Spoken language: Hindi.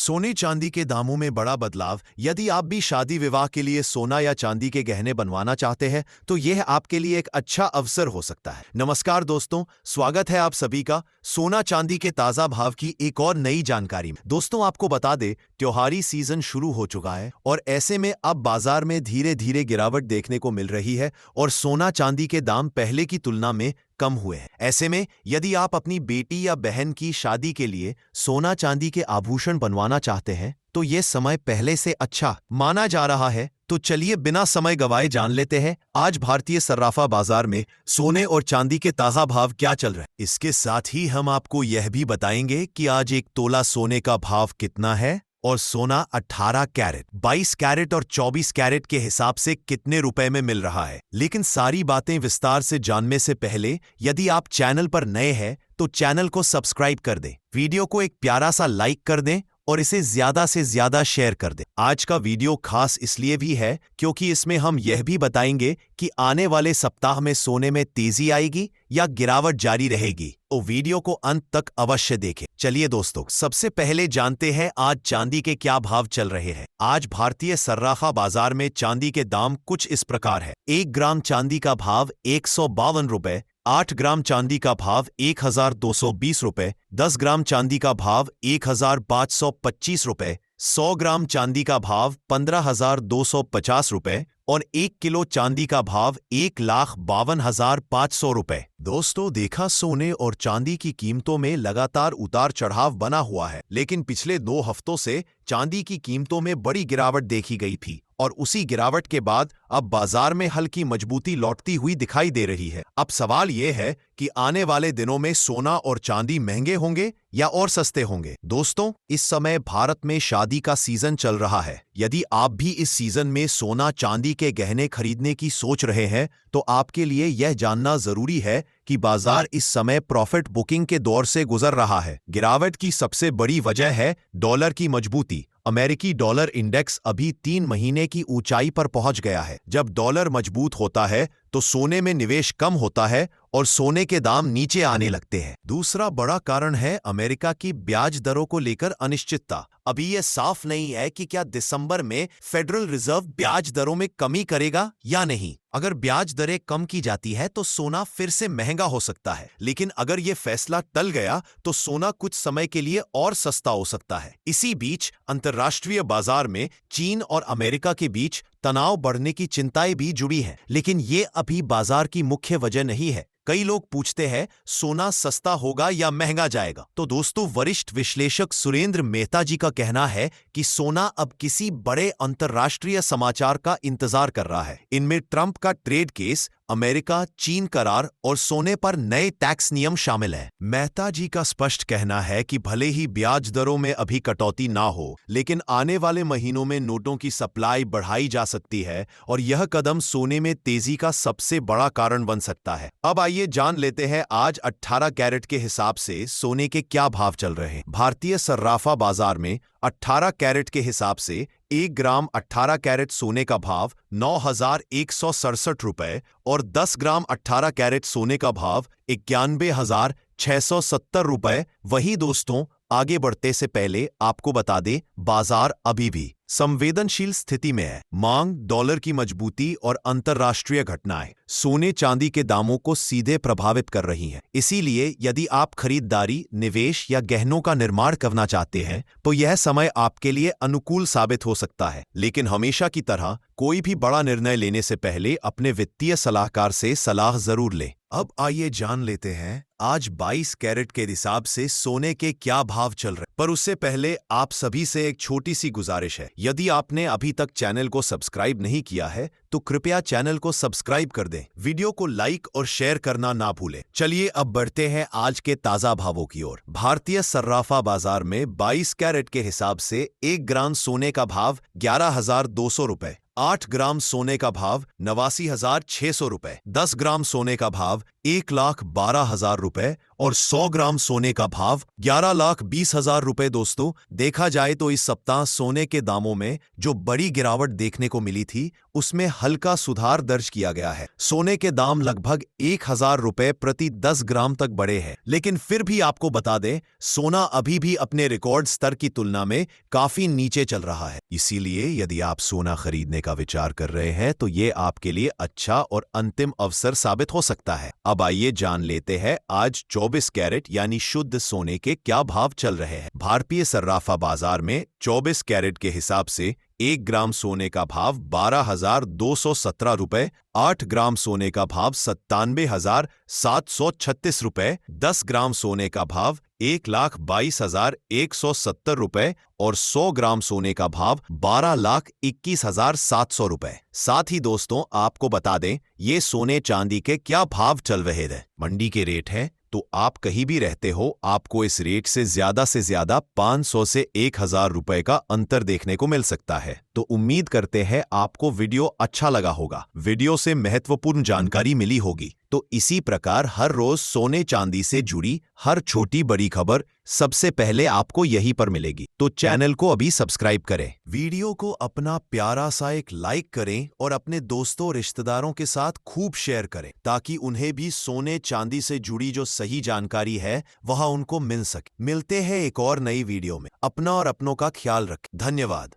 सोने चांदी के दामों में बड़ा बदलाव। यदि आप भी शादी विवाह के लिए सोना या चांदी के गहने बनवाना चाहते हैं तो यह आपके लिए एक अच्छा अवसर हो सकता है। नमस्कार दोस्तों, स्वागत है आप सभी का सोना चांदी के ताजा भाव की एक और नई जानकारी में। दोस्तों, आपको बता दे, त्योहारी सीजन शुरू हो चुका है और ऐसे में अब बाजार में धीरे धीरे गिरावट देखने को मिल रही है और सोना चांदी के दाम पहले की तुलना में कम हुए हैं। ऐसे में यदि आप अपनी बेटी या बहन की शादी के लिए सोना चांदी के आभूषण बनवाना चाहते हैं तो ये समय पहले से अच्छा माना जा रहा है। तो चलिए बिना समय गवाए जान लेते हैं आज भारतीय सर्राफा बाजार में सोने और चांदी के ताजा भाव क्या चल रहे हैं। इसके साथ ही हम आपको यह भी बताएंगे कि आज एक तोला सोने का भाव कितना है और सोना 18 कैरेट, 22 कैरेट और 24 कैरेट के हिसाब से कितने रुपए में मिल रहा है। लेकिन सारी बातें विस्तार से जानने से पहले यदि आप चैनल पर नए हैं तो चैनल को सब्सक्राइब कर दें, वीडियो को एक प्यारा सा लाइक कर दें और इसे ज्यादा से ज्यादा शेयर कर दें। आज का वीडियो खास इसलिए भी है क्योंकि इसमें हम यह भी बताएंगे कि आने वाले सप्ताह में सोने में तेजी आएगी या गिरावट जारी रहेगी। तो वीडियो को अंत तक अवश्य देखें। चलिए दोस्तों, सबसे पहले जानते हैं आज चांदी के क्या भाव चल रहे हैं। आज भारतीय सर्राफा बाजार में चांदी के दाम कुछ इस प्रकार है। 1 ग्राम चांदी का भाव 152 रुपए, 8 ग्राम चांदी का भाव 1220 रुपए, 10 ग्राम चांदी का भाव 1525 रुपए, 100 ग्राम चांदी का भाव 15,250 रुपए और 1 किलो चांदी का भाव 1,52,500 रुपए। दोस्तों, देखा सोने और चांदी की कीमतों में लगातार उतार चढ़ाव बना हुआ है, लेकिन पिछले 2 हफ्तों से चांदी की कीमतों में बड़ी गिरावट देखी गई थी और उसी गिरावट के बाद अब बाजार में हल्की मजबूती लौटती हुई दिखाई दे रही है। अब सवाल यह है कि आने वाले दिनों में सोना और चांदी महंगे होंगे या और सस्ते होंगे। दोस्तों, इस समय भारत में शादी का सीजन चल रहा है। यदि आप भी इस सीजन में सोना चांदी के गहने खरीदने की सोच रहे हैं तो आपके लिए यह जानना जरूरी है कि बाजार इस समय प्रॉफिट बुकिंग के दौर से गुजर रहा है। गिरावट की सबसे बड़ी वजह है डॉलर की मजबूती। अमेरिकी डॉलर इंडेक्स अभी 3 महीने की ऊंचाई पर पहुंच गया है। जब डॉलर मजबूत होता है तो सोने में निवेश कम होता है और सोने के दाम नीचे आने लगते हैं। दूसरा बड़ा कारण है अमेरिका की ब्याज दरों को लेकर अनिश्चितता। अभी यह साफ नहीं है कि क्या दिसंबर में फेडरल रिजर्व ब्याज दरों में कमी करेगा या नहीं। अगर ब्याज दरें कम की जाती है तो सोना फिर से महंगा हो सकता है, लेकिन अगर यह फैसला टल गया तो सोना कुछ समय के लिए और सस्ता हो सकता है। इसी बीच अंतर्राष्ट्रीय बाजार में चीन और अमेरिका के बीच तनाव बढ़ने की चिंताएं भी जुड़ी हैं, लेकिन ये अभी बाजार की मुख्य वजह नहीं है। कई लोग पूछते हैं सोना सस्ता होगा या महंगा जाएगा। तो दोस्तों, वरिष्ठ विश्लेषक सुरेंद्र मेहता जी का कहना है कि सोना अब किसी बड़े अंतर्राष्ट्रीय समाचार का इंतजार कर रहा है। इनमें ट्रंप का ट्रेड केस, अमेरिका चीन करार और सोने पर नए टैक्स नियम शामिल है। मेहता जी का स्पष्ट कहना है कि भले ही ब्याज दरों में अभी कटौती ना हो, लेकिन आने वाले महीनों में नोटों की सप्लाई बढ़ाई जा सकती है और यह कदम सोने में तेजी का सबसे बड़ा कारण बन सकता है। अब आइए जान लेते हैं आज 18 कैरेट के हिसाब से सोने के क्या भाव चल रहे हैं। भारतीय सर्राफा बाजार में 18 कैरेट के हिसाब से 1 ग्राम 18 कैरेट सोने का भाव 9,167 रुपए और 10 ग्राम 18 कैरेट सोने का भाव 91,670 रुपए। वही दोस्तों, आगे बढ़ते से पहले आपको बता दें, बाजार अभी भी संवेदनशील स्थिति में है। मांग, डॉलर की मजबूती और अंतर्राष्ट्रीय घटनाएं सोने चांदी के दामों को सीधे प्रभावित कर रही हैं। इसीलिए यदि आप खरीदारी, निवेश या गहनों का निर्माण करना चाहते हैं तो यह समय आपके लिए अनुकूल साबित हो सकता है। लेकिन हमेशा की तरह कोई भी बड़ा निर्णय लेने से पहले अपने वित्तीय सलाहकार से सलाह जरूर लें। अब आइए जान लेते हैं आज 22 कैरेट के हिसाब से सोने के क्या भाव चल रहे हैं। पर उससे पहले आप सभी से एक छोटी सी गुजारिश है, यदि आपने अभी तक चैनल को सब्सक्राइब नहीं किया है तो कृपया चैनल को सब्सक्राइब कर दें, वीडियो को लाइक और शेयर करना ना भूलें। चलिए अब बढ़ते हैं आज के ताजा भावों की ओर। भारतीय सर्राफा बाजार में 22 कैरेट के हिसाब से 1 ग्राम सोने का भाव 11,200 रुपए, 8 ग्राम सोने का भाव 89,600 रुपए, 10 ग्राम सोने का भाव 1,12,000 रुपए और 100 ग्राम सोने का भाव 11,20,000 रुपए। दोस्तों, देखा जाए तो इस सप्ताह सोने के दामों में जो बड़ी गिरावट देखने को मिली थी, उसमें हल्का सुधार दर्ज किया गया है। सोने के दाम लगभग 1,000 रुपए प्रति 10 ग्राम तक बढ़े हैं, लेकिन फिर भी आपको बता दें, सोना अभी भी अपने रिकॉर्ड स्तर की तुलना में काफी नीचे चल रहा है। इसीलिए यदि आप सोना खरीदने का विचार कर रहे हैं तो ये आपके लिए अच्छा और अंतिम अवसर साबित हो सकता है। अब आइए जान लेते हैं आज 24 कैरेट यानी शुद्ध सोने के क्या भाव चल रहे हैं। भारतीय सर्राफा बाजार में 24 कैरेट के हिसाब से 1 ग्राम सोने का भाव 12,217 रुपए, 8 ग्राम सोने का भाव 97,736 रुपए, 10 ग्राम सोने का भाव 1,22,170 रुपए और 100 ग्राम सोने का भाव 12,21,700 रुपए। साथ ही दोस्तों, आपको बता दें, ये सोने चांदी के क्या भाव चल रहे थे। मंडी के रेट है तो आप कहीं भी रहते हो, आपको इस रेट से ज्यादा 500 से 1,000 रुपए का अंतर देखने को मिल सकता है। तो उम्मीद करते हैं आपको वीडियो अच्छा लगा होगा, वीडियो से महत्वपूर्ण जानकारी मिली होगी। तो इसी प्रकार हर रोज सोने चांदी से जुड़ी हर छोटी बड़ी खबर सबसे पहले आपको यहीं पर मिलेगी। तो चैनल को अभी सब्सक्राइब करें, वीडियो को अपना प्यारा सा एक लाइक करें और अपने दोस्तों रिश्तेदारों के साथ खूब शेयर करें, ताकि उन्हें भी सोने चांदी से जुड़ी जो सही जानकारी है वह उनको मिल सके। मिलते हैं एक और नई वीडियो में। अपना और अपनों का ख्याल रखें। धन्यवाद।